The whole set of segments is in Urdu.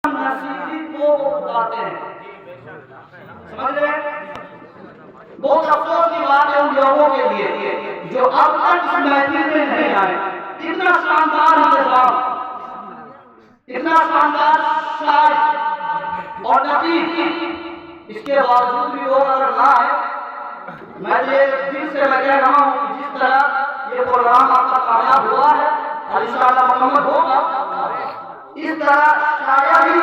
نصیب کو بتاتے ہیں. سمجھ رہے ہیں؟ بہت افسوس کی بات ہے ان لوگوں کے لیے جو اب تک اس محفل میں نہیں آئے. اتنا شاندار انتظام، اتنا شاندار شاعر اور نقیب، اس کے باوجود بھی لوگ اگر نہ آئے. میں یہ دل سے میں کہہ رہا ہوں کہ جس طرح یہ پروگرام آپ کا کامیاب ہوا ہے اور انشاءاللہ مکمل ہوگا، اس طرح شاید ہی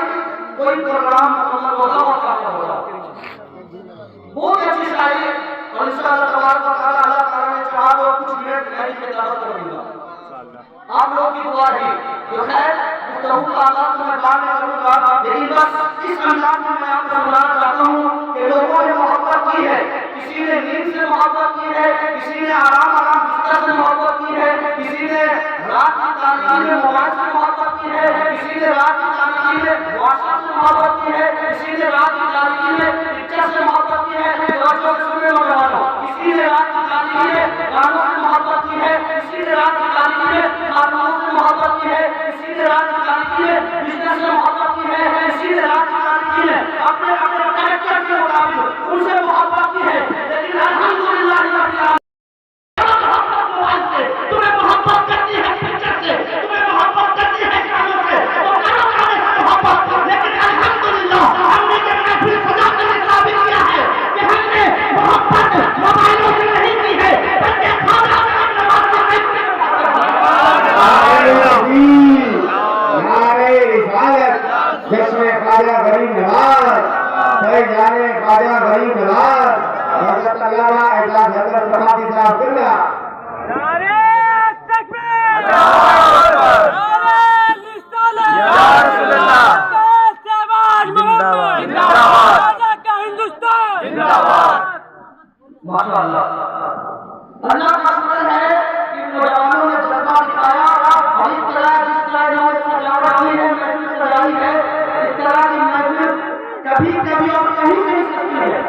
کوئی پروگرام مکمل ہوگا اور کامیاب ہوگا. بہت اچھی شاعری اور انشاءاللہ تبارک و تعالیٰ اللہ تعالیٰ نے چاہا تو کچھ منٹ میں اس کی تلاوت کر دوں گا. آپ لوگوں کی دعا ہے جو خیر گفتگو کا آغاز میں بعد میں کروں گا، لیکن بس اس انداز میں میں آپ کو بتانا چاہتا ہوں کہ لوگوں نے محبت کی ہے. کسی نے نیند سے محبت کی ہے، کسی نے آرام آرام بستر سے محبت کی ہے، کسی نے رات کی تاریکی میں موبائل سے محبت کی ہے، کسی نے رات کی تاریکی میں واٹس ایپ سے محبت کی ہے، کسی نے رات کی تاریکی میں پکچر سے محبت کی ہے، کسی نے رات کی تاریکی میں گانوں سے محبت کی ہے، کسی نے رات کی تاریکی میں خاتموں سے محبت کی ہے، کسی نے رات کی تاریکی میں بزنس سے محبت کی ہے، کسی نے رات کی تاریکی میں اپنے اپنے کریکٹر کے مطابق ان سے محبت کی ہے. لیکن الحمدللہ رب العالمین تمہیں محبت کرتی ہے پکچر سے، تمہیں محبت کرتی ہے گانوں سے، وہ گانوں گانے سے محبت. لیکن الحمدللہ ہم نے جب محفل سجا کر ثابت کیا ہے کہ ہم نے محبت موبائلوں سے نہیں کی ہے بلکہ خدا کی نماز سے کی ہے. نعرے رسالت، جشن خواجہ غریب نواز، فیضان خواجہ غریب نواز، حضرت علامہ اعجاز حضرت صفاتی صاحب بلّہ. نعرے تکبیر، نعرے رسالت، یا رسول اللہ، زندہ باد، خواجہ کا ہندوستان زندہ باد. ماشاء اللہ اللہ کا شکر ہے کہ نوجوانوں نے جذبہ دکھایا اور اس طرح جس طرح انہوں نے سجاوٹ کی ہے، محفل سجائی ہے، اس طرح کی محفل کبھی کبھی اور کہیں نہیں سکتی ہے.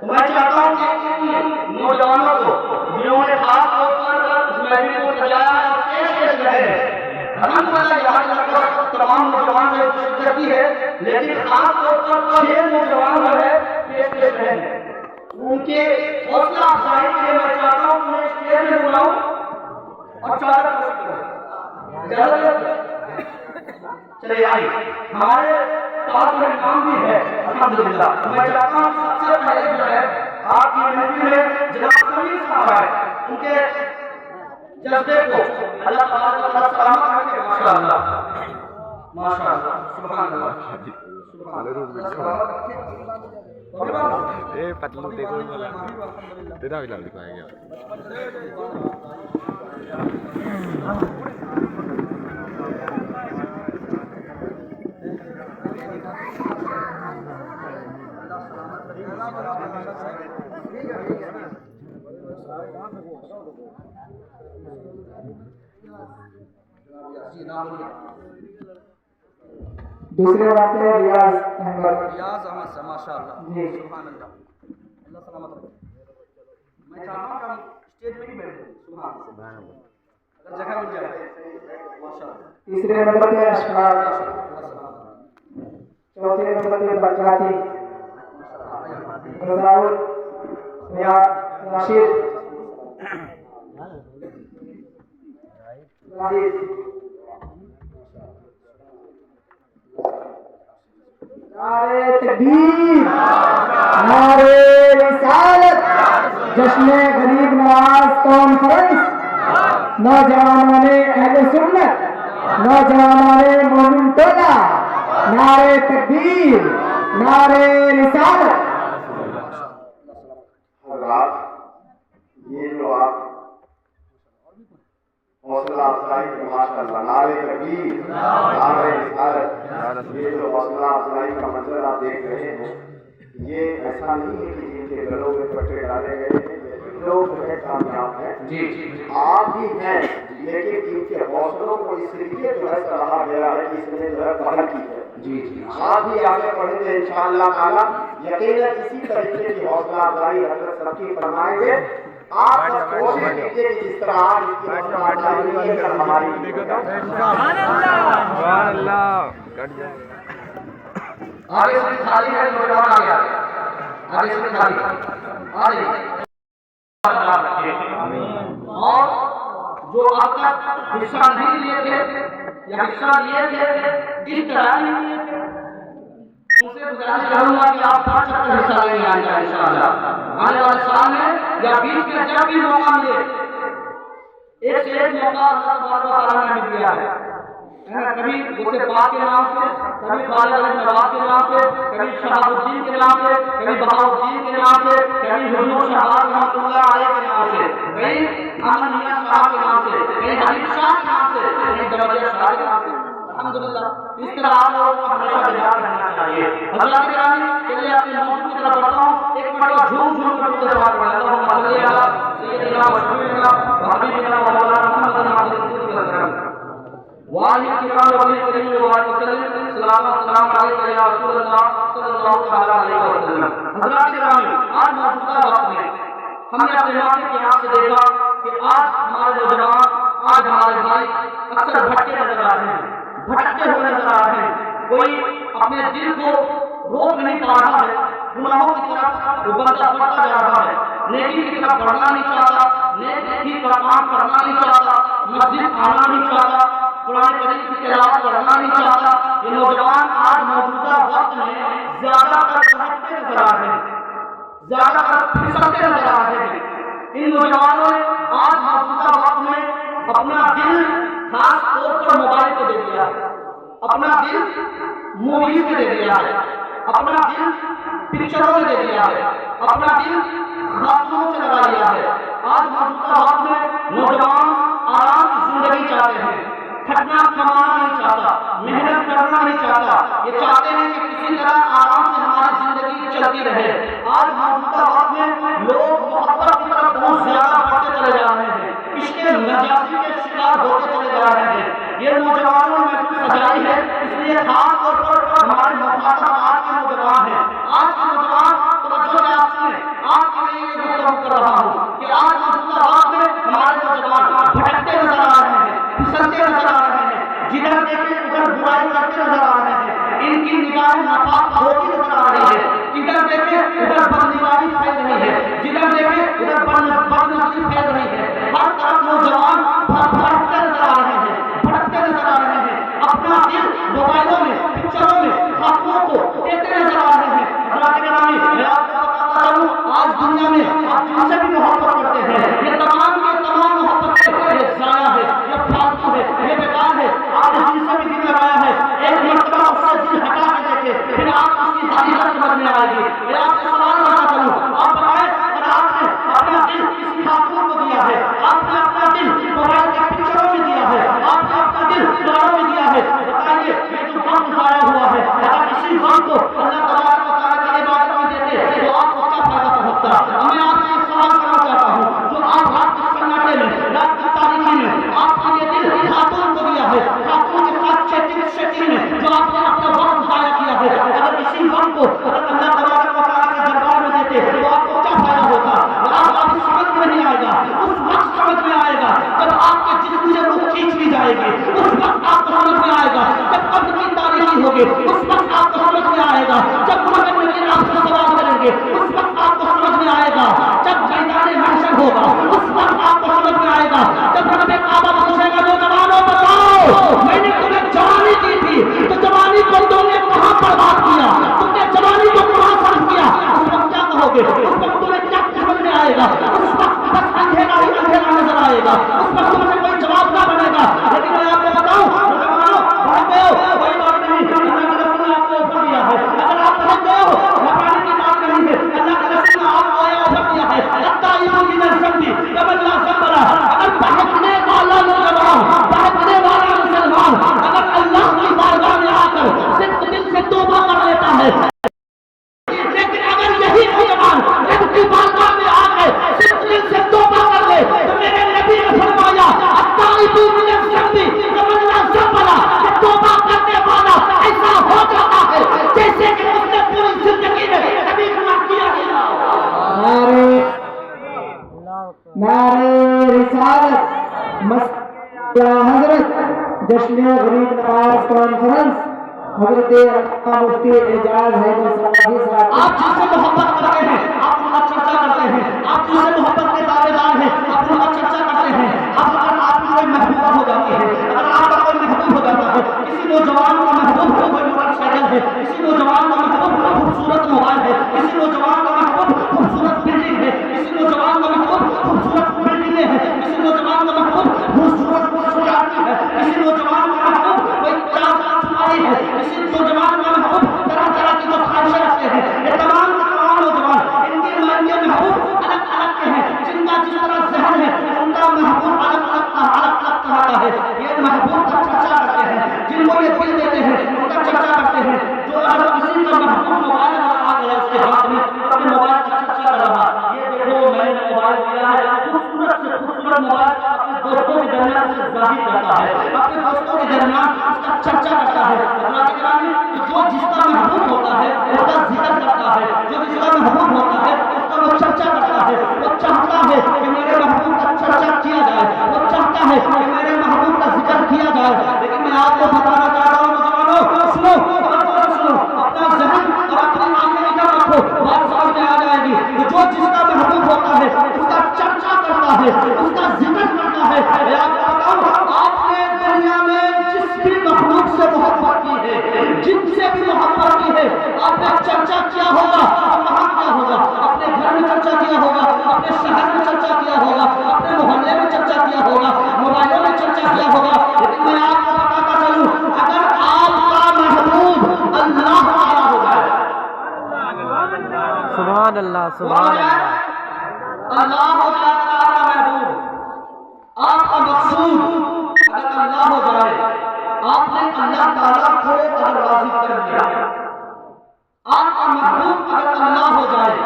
تو میں چاہتا ہوں کہ ان نوجوانوں کو جنہوں نے خاص طور پر اس محفل کو سجایا اور پیش رہے ہیں، الحمدللہ یہاں لگ تمام نوجوان نے شرکت کی ہے، لیکن خاص طور پر 6 نوجوان جو ہے پیش رہے ہیں. ان کے حوصلہ افزائی کے لیے میں چاہتا ہوں کہ میں اسٹیج میں بلاؤں اور چادر پوش کروں. چلے آئی ہمارے پاس مہمان بھی ہے الحمدللہ. میں چاہتا ہوں سب سے پہلے جو ہے آپ کی محفل میں جناب سمیر صاحب آئے، ان کے جذبے کو اللہ تعالیٰ کا سلامت رکھے. ماشاء اللہ ماشاء اللہ سبحان اللہ. پتلو دیکھو تیرا بھی لال دکھائیں گے. دوسرے بات ہے ریاض احمد. ریاض احمد سے ماشاء اللہ جی سبحان اللہ اللہ سلامت رکھے. میں چاہتا ہوں کہ ہم اسٹیج میں ہی بیٹھے سبحان اللہ اگر جگہ مل جائے ماشاء اللہ. تیسرے نمبر پہ اشفاق، چوتھے نمبر پہ برکاتی، رضاؤل، راشد، نعرے تکبیر، نعرے رسالت، جشن غریب نواز کانفرنس، نوجوانوں نے اہل سنت، نوجوانوں نے مومن ٹولہ، نعرے تکبیر، نعرے رسالت. حضرات یہ جو آپ حوصلہ افزائی کا ماشاء اللہ نعرے تکبیر، نعرے رسالت، یہ جو حوصلہ افزائی کا منظر آپ دیکھ رہے ہیں یہ ایسا نہیں ہے کہ جن کے گلوں میں پٹے ڈالے گئے ہیں لوگ جو ہے کامیاب ہیں، آپ بھی ہیں، لیکن ان کے حوصلوں کو اس لیے جو ہے کہا گیا ہے کہ اس نے جو ہے پہل کی ہے. آپ بھی آگے پڑھیں گے انشاءاللہ تعالیٰ. یقیناً اسی طریقے کی حوصلہ افزائی حضرت سب کی فرمائیں گے آپ سب کوشش کیجیے کہ جس طرح آج اس کی ہماری آگے سے خالی ہے نوجوان آ گیا آگے سے خالی آگے اور جو اب تک حصہ نہیں لیے تھے یا حصہ لیے تھے اس طرح نہیں لیے تھے ان سے گزارش کروں گا کہ آپ 5 کا حصہ لیں آئیں گے انشاءاللہ آنے والے سال میں یا بیچ میں جب بھی موقع ملے ایک سے ایک موقع اللہ تبارک و تعالیٰ نے دیا ہے کبھی اسے پاک کے نام سے کبھی خالد علی نواز کے نام سے کبھی شہاب الدین کے نام سے کبھی بہاء الدین کے نام سے کبھی حضور شہباز رحمۃ اللہ علیہ کے نام سے کبھی احمد میاں صاحب کے نام سے کبھی حبیب شاہ کے نام سے کبھی درجہ شاہ کے نام سے الحمدللہ اس طرح آپ لوگوں کو ہمیشہ بیدار رہنا چاہیے حضرات گرامی چلیے اپنے موضوع کی طرف بڑھتا ہوں ایک مرتبہ جھوم جھوم کر درود پاک پڑھیں اللہم صلی علی سیدنا و حبیبنا و مولانا محمد بن عبد القادر وعلى الكرام والكريم وسلم سلام علیکم یا رسول اللہ صلی اللہ علیہ وسلم حضرات گرامی آج موجودہ وقت میں ہم نے اپنے معاشرے کے یہاں سے دیکھا کہ آج ہمارے نوجوان آج ہمارے بھائی اکثر بھٹکے نظر آ رہے ہیں بھٹکتے ہوئے نظر آ رہے ہیں کوئی اپنے دل کو روک نہیں پا رہا ہے گناہوں کی طرف وہ بڑھتا جا رہا ہے نیکی کی طرف بڑھنا نہیں چاہتا نیکی کا کام کرنا نہیں چاہتا مسجد آنا نہیں چاہتا قرآن کریم کی تلاوت کرنا نہیں چاہتا یہ نوجوان آج موجودہ وقت میں زیادہ تر بھٹکتے نظر آ رہے ہیں زیادہ تر پھسلتے نظر آ رہے ہیں ان نوجوانوں نے آج موجودہ وقت میں اپنا دل خاص طور پر موبائل کو دے دیا ہے اپنا دل موویز میں دے دیا ہے اپنا دل پکچروں میں دے دیا ہے اپنا دل خاتونوں سے لگا لیا ہے آج موجودہ وقت میں نوجوان آرام کی زندگی چاہتے ہیں کھٹنا کمانا نہیں چاہتا محنت کرنا نہیں چاہتا یہ چاہتے ہیں کہ کسی طرح آرام سے ہماری زندگی چلتی رہے آج موجودہ وقت میں لوگ محبت کی طرف بہت زیادہ بڑھتے چلے جا رہے ہیں عشق نجاسی کے شکار ہوتے چلے جا رہے ہیں یہ نوجوانوں نے محفل سجائی ہے اس لیے خاص طور پر ہمارے مخاطب آج کے نوجوان ہیں آج کے نوجوان توجہ سے آپ سنیں آپ کے لیے یہ گفتگو کر رہا ہوں کہ آج موجودہ وقت میں ہمارے نوجوان بھٹکتے نظر آ رہے ہیں پھسلتے نظر آ رہے ہیں جدھر دیکھیں ادھر برائی کرتے نظر آ رہے ہیں ان کی نگاہیں ناپاک ہوتی نظر آ رہی ہے جدھر دیکھیں ادھر بدنگاہی پھیل رہی ہے جدھر دیکھیں ادھر بدنسلی پھیل رہی ہے ہر طرف نوجوان بھٹکتے نظر آ رہے ہیں بھٹکتے نظر آ رہے ہیں اپنا دل موبائلوں میں پکچروں میں خاتونوں کو دیتے نظر آ رہے ہیں حضرات گرامی میں آپ کو بتاتا چلوں آج دنیا میں آپ جن سے بھی محبت کرتے ہیں یہ تمام محبت یہ ضائع ہے یہ فالتو ہے یہ بیکار ہے آپ نے جن سے بھی دل لگایا ہے ایک مرتبہ اس سے دل ہٹا کے دیکھیں پھر آپ اس کی حقیقت سمجھ میں آئے گی میں آپ سے سوال کرنا چاہوں آپ بتائیں اگر آپ نے اپنا دل کسی خاتون کو دیا ہے آپ نے اپنا دل موبائل کے پکچروں میں دیا ہے آپ نے اپنا دل گانوں میں دیا ہے بتائیے یہ جو وقت ضائع ہوا ہے اگر اسی وقت کو اللہ تبارک و تعالیٰ کی عبادت میں دیتے تو آپ کو کیا فائدہ پہنچتا میں آپ سے ایک سوال کرنا چاہتا ہوں جو آپ رات کے سناٹے میں رات کی تاریکی میں آپ کے یہ دل خاتون کو دیا ہے خاتون کے ساتھ چیٹنگ میں جو آپ نے اپنا وقت ضائع کیا ہے اگر اسی وقت کو اگر اللہ تبارک و تعالیٰ کے دربار میں دیتے تو آپ کو کیا فائدہ ہوتا آپ کو سمجھ میں نہیں آئے گا اس وقت سمجھ میں آئے گا جب آپ کے جسم سے روح کھینچ لی جائے گی اس وقت آپ کو سمجھ میں آئے گا جب قبر کی تاریخی ہوگی اس وقت آپ کو سمجھ میں آئے گا جب قبر میں آپ سے سوال کریں گے اس وقت آپ کو سمجھ میں آئے گا جب میدان محشر ہوگا اس وقت آپ کو سمجھ میں آئے گا جب رب کعبہ پوچھے گا نوجوانوں بتاؤ میں نے تمہیں جوانی دی تھی تو جوانی کو تم نے کہاں برباد کیا تم نے جوانی کو کہاں صرف کیا اس وقت کیا کہو گے اس وقت تمہیں کیا سمجھ میں آئے گا اس وقت بس اندھیرا ہی اندھیرا نظر آئے گا اس وقت تم سے کوئی جواب نہ بنے گا لیکن میں آپ کو بتاؤں نوجوانوں بھاگ گئے ہو کوئی بات نہیں اللہ کے رسول نے آپ کو اوپر دیا ہے اگر آپ بھاگ گئے ہو بھاگنے کی بات نہیں ہے اللہ کے رسول نے آپ کو آیا اوپر دیا ہے حتی یوم نرسلی جب اللہ سبرا اگر بھاگنے والا نوجوان بھاگنے والا مسلمان حضرت جشن غریب نواز کانفرنس حضرت مفتی اعجاز حیدر صاحب آپ جس سے محبت کرتے ہیں آپ ان کا چرچا کرتے ہیں، آپ جس سے محبت کے دعوے دار ہیں آپ ان کا چرچا کرتے ہیں. اب اگر آپ کی کوئی محبوبہ ہو جاتی ہے، اگر آپ کا کوئی محبوب ہو جاتا ہے، کسی نوجوان کا محبوب کوئی موٹر سائیکل ہے، کسی نوجوان کا محبوب خوبصورت موبائل ہے، کسی نوجوان کا محبوب خوبصورت بلڈنگ ہے، کسی نوجوان کا محبوب خوبصورت بلڈنگیں ہیں، کسی نوجوان کا محبوب خوبصورت خوبصورتی ہے، کسی نوجوان کا محبوب کوئی چاچائی ہے، کسی نوجوان کا محبوب طرح طرح کی جو خواہشیں رکھتے ہیں. یہ تمام نوجوان ان کے محبوب الگ الگ کے ہیں، جن کا جس طرح ذہن ہے ان کا محبوب الگ الگ طرح کا ہے. یہ محبوب کا چرچا کرتے ہیں، جن کو یہ دل دیتے ہیں ان کا چرچا کرتے ہیں. جو اگر کسی کا محبوب موبائل آ گیا اس کے ہاتھ میں اپنے موبائل کا چرچا کر رہا، یہ دیکھو میں نے موبائل دیا ہے، خوبصورت سے خوبصورت موبائل اپنے دوستوں کے درمیان سے ظاہر کرتا ہے، اپنے دوستوں کے درمیان اس کا چرچا کرتا ہے. حضرات گرامی، جو جس کا محبوب ہوتا ہے اس کا ذکر کرتا ہے، جو جس کا محبوب ہوتا ہے اس کا وہ چرچا کرتا ہے. وہ چاہتا ہے کہ میرے محبوب کا چرچا کیا جائے، وہ چاہتا ہے کہ میرے محبوب کا ذکر کیا جائے. لیکن میں آپ کو بتانا چاہتا ہوں نوجوانوں، سنو اپنا ذہن اور اپنی آنکھیں ادھر رکھو، بات سمجھ میں آ جائے گی. جو جس کا محبوب ہوتا ہے اس کا چرچا کرتا ہے، اس کا ذکر کرتا ہے. میں آپ کو بتاؤں، آپ نے دنیا میں جس بھی مخلوق سے محبت کی ہے، جن سے بھی محبت کی ہے، آپ نے چرچا کیا ہوگا. اور وہاں کیا ہوگا؟ اپنے گھر میں چرچا کیا ہوگا، اپنے شہر میں چرچا کیا ہوگا، اپنے محلے میں چرچا کیا ہوگا، موبائلوں میں چرچا کیا ہوگا. لیکن میں آپ کو بتاتا چلوں، اگر آپ کا محبوب اللہ تعالیٰ ہو جائے، سبحان اللہ سبحان اللہ، اللہ ہو جائے آپ کا محبوب، آپ کا مقصود اگر اللہ ہو جائے، آپ نے اللہ تعالیٰ کو اگر راضی کر لیا، آپ کا محبوب اگر اللہ ہو جائے،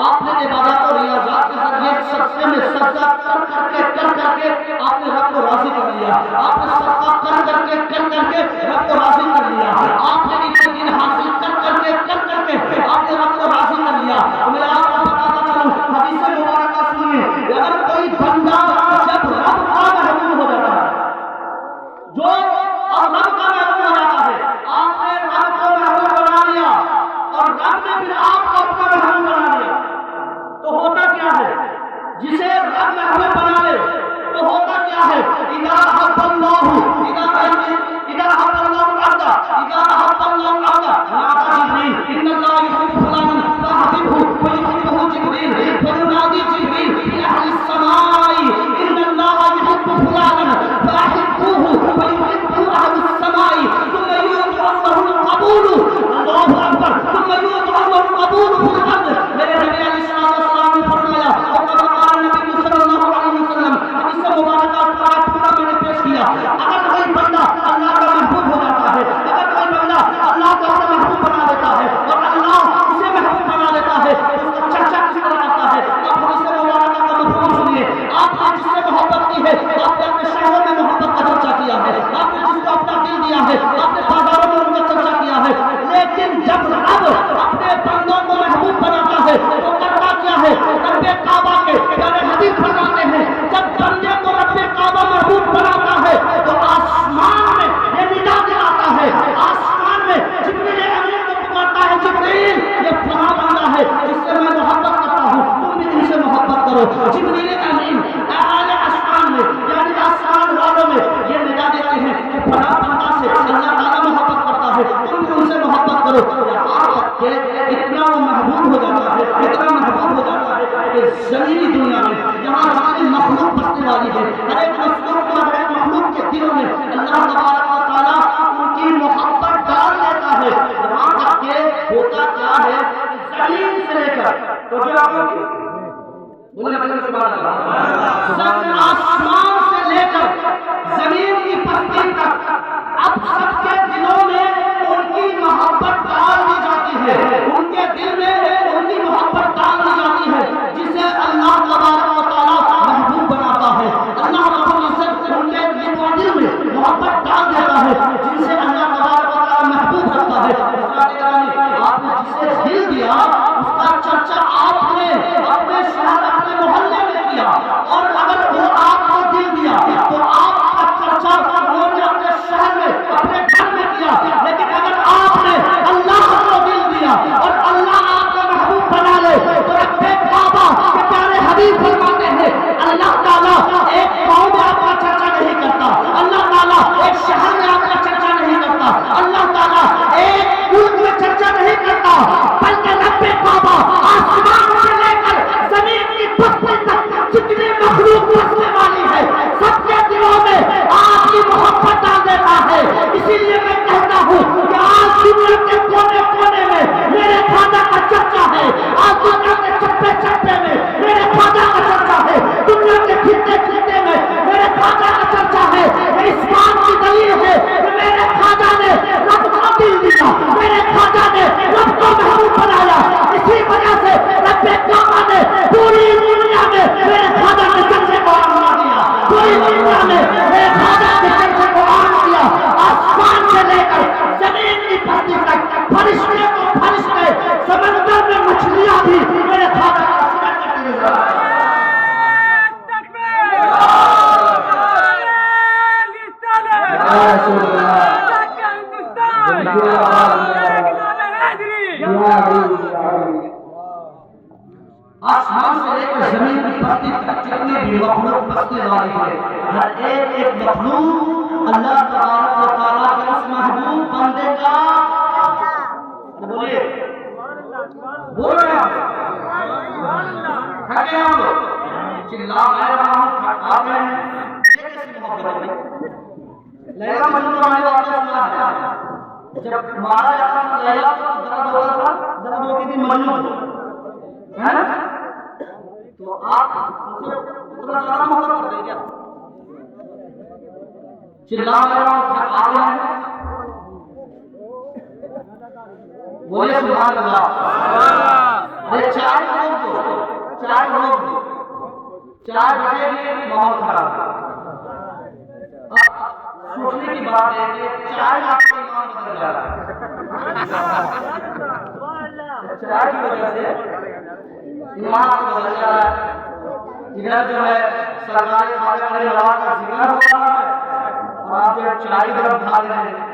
آپ نے عبادات و ریاضات کے ذریعے سجدے میں سجدہ کر کے آپ نے رب کو راضی کر لیا، آپ نے صدقہ کر کے رب کو راضی کر لیا، آپ نے دین حاصل کر کے آپ نے رب کو راضی کر لیا. میں آپ کو بتاتا چلوں، حدیث مبارکہ سنیے، اگر کوئی بندہ جب رب کا محبوب ہو جاتا ہے، جو رب کا محبوب ہو جاتا ہے، آپ نے رب کو محبوب بنا لیا اور رب نے پھر آپ کو اپنا محبوب بنا لیا، تو ہوتا کیا ہے؟ جسے رب محبوب بنا لے تو ہوتا کیا ہے؟ اذا احب اللہ العبد نادى جبريل ان الله يحب فلانا فاحببه ويحبه جبريل فينادي جبريل في اهل السماء ان الله يحب فلانا فاحبوه ويحبه اهل السماء ثم يوضع له القبول، الله اكبر، ثم يوضع له القبول في الارض. میرے نبی علیہ السلام نے فرمایا، اور قال نبی صلی اللہ علیہ وسلم، حدیث مبارکہ پورا میں نے پیش کیا، اگر کوئی بندہ اللہ کا محبوب ہو جاتا ہے، اگر کوئی بندہ اللہ کو اپنا محبوب بنا لیتا ہے اور اللہ اسے محبوب بنا لیتا ہے، تو اس کا چرچا کس طرح کرتا ہے؟ آپ حدیث مبارکہ کا مفہوم سنیے. آپ نے جس سے محبت کی ہے، آپ نے اپنے شہروں میں محبت کا چرچا کیا ہے، آپ نے جس کو اپنا دل دیا ہے، آپ نے بازاروں میں ان کا چرچا کیا ہے. لیکن جب رب اپنے بندوں کو محبوب بناتا ہے تو کرتا کیا ہے؟ رب کعبہ کے پیارے حدیث فرماتے ہیں، جب بندے کو رب کعبہ محبوب بناتا ہے تو آسمان میں یہ ندا دلاتا ہے، آسمان میں جبریل امین کو پکارتا ہے، جبریل یہ فلاں بندہ ہے جس سے میں محبت کرتا ہوں، تم بھی ان سے محبت کرو. جبریل امین اعلی آسمان میں یعنی آسمان والوں میں یہ ندا دیتے ہیں کہ فلاں بندہ سے اللہ تعالیٰ محبت کرتا ہے، تم بھی ان سے محبت کرو. یہاں تک کہ اتنا وہ محبوب ہو جاتا ہے، اتنا محبوب ہو جاتا ہے کہ زمینی دنیا میں جہاں ساری مخلوق بسنے والی ہے، ہر ایک مخلوق کو، ہر ایک مخلوق کے دلوں میں اللہ تبارک و تعالیٰ ان کی محبت ڈال دیتا ہے. یہاں تک کہ ہوتا کیا ہے کہ زمین سے لے کر تو جو آسمان سے لے کر زمین کی پستی تک اب سب کے دلوں میں ان کی محبت ڈال دی جاتی ہے، ان کے دل میں ان کی محبت ڈال دی جاتی ہے، جسے اللہ تبارک و تعالیٰ محبوب بناتا ہے. اللہ رب العزت ان کے دل میں محبت ڈال دیتا ہے جن سے اللہ تبارک و تعالیٰ محبوب رکھتا ہے. آپ نے جسے دل دیا اس کا چرچا آپ نے اپنے شہر اپنے محلے میں کیا، اور اگر وہ آپ کو دل دیا تو آپ کا اللہ تعالیٰ ایک ملک میں چرچا نہیں کرتا بلکہ رب کعبہ آسمان سے لے کر زمین کی پستی تک جتنی مخلوق بسنے والی ہے سب کے دلوں میں آپ کی محبت ڈال دیتا ہے. اسی لیے میں کہتا ہوں کہ آج دنیا کے کونے کونے میں میرے خواجہ کا چرچا ہے. آج دنیا کے چپے چپے میں میرے خواجہ کا چرچا ہے. دنیا کے خطے خطے میں میرے خواجہ کا چرچا ہے. اس بات کی دلیل ہے کہ میرے خواجہ نے رب کو دل دیا, میرے خواجہ نے رب کو محبوب بنایا. اسی وجہ سے رب کعبہ نے پوری دنیا میں میرے خواجہ کے چرچے کو عام بنا دیا. پوری دنیا میں میرے خواجہ کے چرچے کو عام کیا. آسمان سے لے کر زمین کی پھٹی تک فرشتے کو فرشتے, سمندر میں مچھلیاں بھی میرے خواجہ کا سمجھ کرتی نظر آئی. آسمان سے لے کر زمین کی پھٹی تک جتنی بھی مخلوق بسنے والی ہے, ہر ایک مخلوق اللہ تبارک و تعالیٰ کے اس محبوب بندے کا بولیے بول رہے ہیں کھڑے ہوں لوگ چلا رہے ہوں آپ ہیں. یہ کیسی محبت ہے؟ لیلا مجنون ہمارے واقعہ سنا ہے, جب مارا جاتا تھا لیلا کو درد ہوتا تھا, درد ہوتی تھی مجنون ہے نا, تو آپ اتنا سارا محبت کرتے کیا؟ چلا رہے ہوں آپ ہیں بولے سبحان اللہ. ارے چائے روک دو, چائے روک دو, چائے بجے بھی ماحول خراب ہے. سوچنے کی بات ہے کہ چائے آپ کا ایمان بدل جا رہا ہے. چائے کی وجہ سے ایمان آپ کا بدل جا رہا ہے. ادھر جو ہے سرکاری خواجہ علی نواز کا ذکر ہو رہا ہے اور آپ جو چائے کی طرف بھاگ رہے ہیں.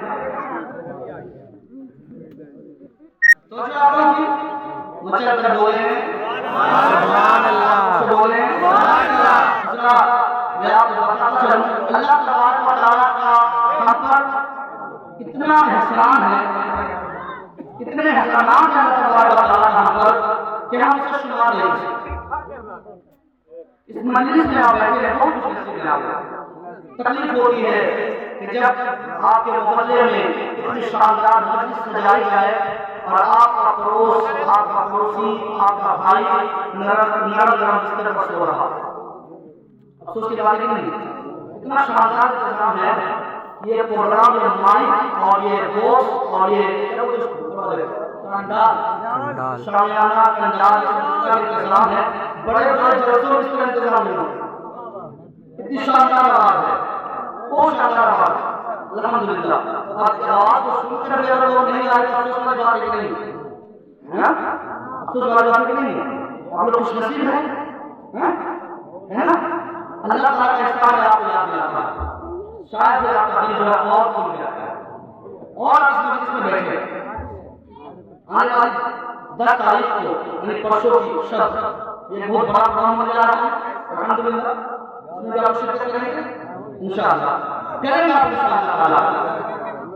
تو جو آپ کی مچل کر بولے سبحان اللہ, بولے سبحان اللہ. میں آپ کو بتاتا چلوں اللہ تبارک و تعالیٰ کا ہم پر اتنا احسان ہے, اتنے احسانات ہیں اللہ تبارک و تعالیٰ کا ہم پر کہ ہم اسے شمار نہیں کر سکتے. اس مجلس میں آپ بیٹھے ہیں بہت کچھ نصیب ملا ہے. تکلیف ہوتی ہے کہ جب آپ کے محلے میں اتنی شاندار مجلس سجائی جائے اور آپ کا پڑوس, آپ کا پڑوسی, آپ کا بھائی نرم بستر پر سو رہا ہے. افسوس کی بات نہیں, اتنا شاندار انتظام ہے. یہ پروگرام, یہ مائک اور یہ دوست اور یہ شامیانہ کنڈال کا انتظام ہے. بڑے بڑے جلسوں اس کا انتظام نہیں ہوتا. اتنی شاندار آواز ہے, بہت شاندار آواز ہے الحمدللہ. آپ کی آواز کو سن کر بھی اگر لوگ نہیں آئے تو افسوس والی بات نہیں ہے, افسوس والی بات نہیں ہے. آپ لوگ خوش نصیب ہیں نا. اللہ تعالیٰ کا احسان ہے آپ کو یاد دلاتا ہے. شاید پھر آپ کا دل جو ہے اور کھل جاتا ہے اور اس مجلس میں بیٹھے. آنے والی 10 تاریخ کو یعنی پرسوں کی شب یہ بہت بڑا پروگرام ہونے جا رہا ہے الحمدللہ. اس میں بھی آپ شرکت کریں گے انشاءاللہ, کریں گے آپ انشاءاللہ تعالیٰ.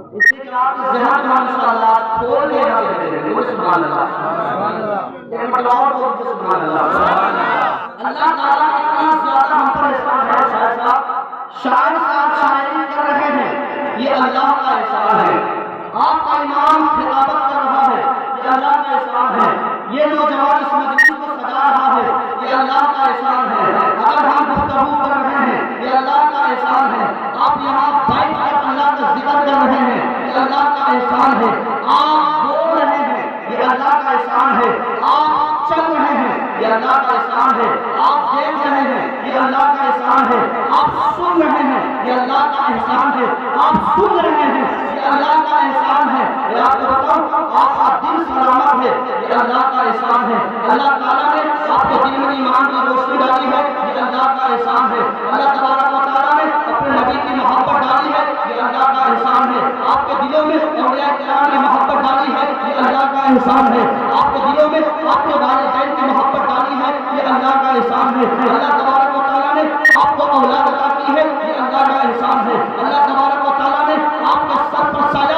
اس لیے کہ آپ کے ذہن کو انشاءاللہ کھول کے یہاں سے دیں گے. سبحان اللہ. ایک مرتبہ اور بول کے سبحان اللہ. اللہ تعالیٰ اتنا زیادہ ہم پر احسان ہے. شاعر صاحب شاعری کر رہے ہیں, یہ اللہ کا احسان ہے. آپ کا امام خطابت کر رہا ہے, یہ اللہ کا احسان ہے. یہ نوجوان اس مجلس کو سجا رہا ہے, یہ اللہ کا احسان ہے. اگر ہم گفتگو کر رہے ہیں, یہ اللہ کا احسان ہے. آپ یہاں بیٹھ کر اللہ کا ذکر کر رہے ہیں, یہ اللہ کا احسان ہے. آپ بول رہے ہیں, یہ اللہ کا احسان ہے. آپ چل رہے ہیں, یہ اللہ کا احسان ہے. آپ دیکھ رہے ہیں, یہ اللہ کا احسان ہے. آپ سن رہے ہیں, یہ اللہ کا احسان ہے. آپ سن رہے ہیں, یہ اللہ کا احسان ہے. میں آپ کو بتاؤں, آپ کا دل سلامت ہے, یہ اللہ کا احسان ہے. اللہ تعالیٰ نے آپ کے دل میں ایمان کی روشنی ڈالی ہے, یہ اللہ کا احسان ہے. اللہ تبارک و تعالیٰ نے اپنے نبی کی محبت ڈالی ہے, یہ اللہ کا احسان ہے. آپ کے دلوں میں اولیاء کرام کی محبت ڈالی ہے, یہ اللہ کا احسان ہے. آپ کے دلوں میں آپ کے والدین کی محبت ڈالی ہے, یہ اللہ کا احسان ہے. اللہ تبارک و تعالیٰ نے آپ کو اولاد عطا کی ہے, یہ اللہ کا احسان ہے. اللہ تبارک و تعالیٰ نے آپ کے سر پر سایہ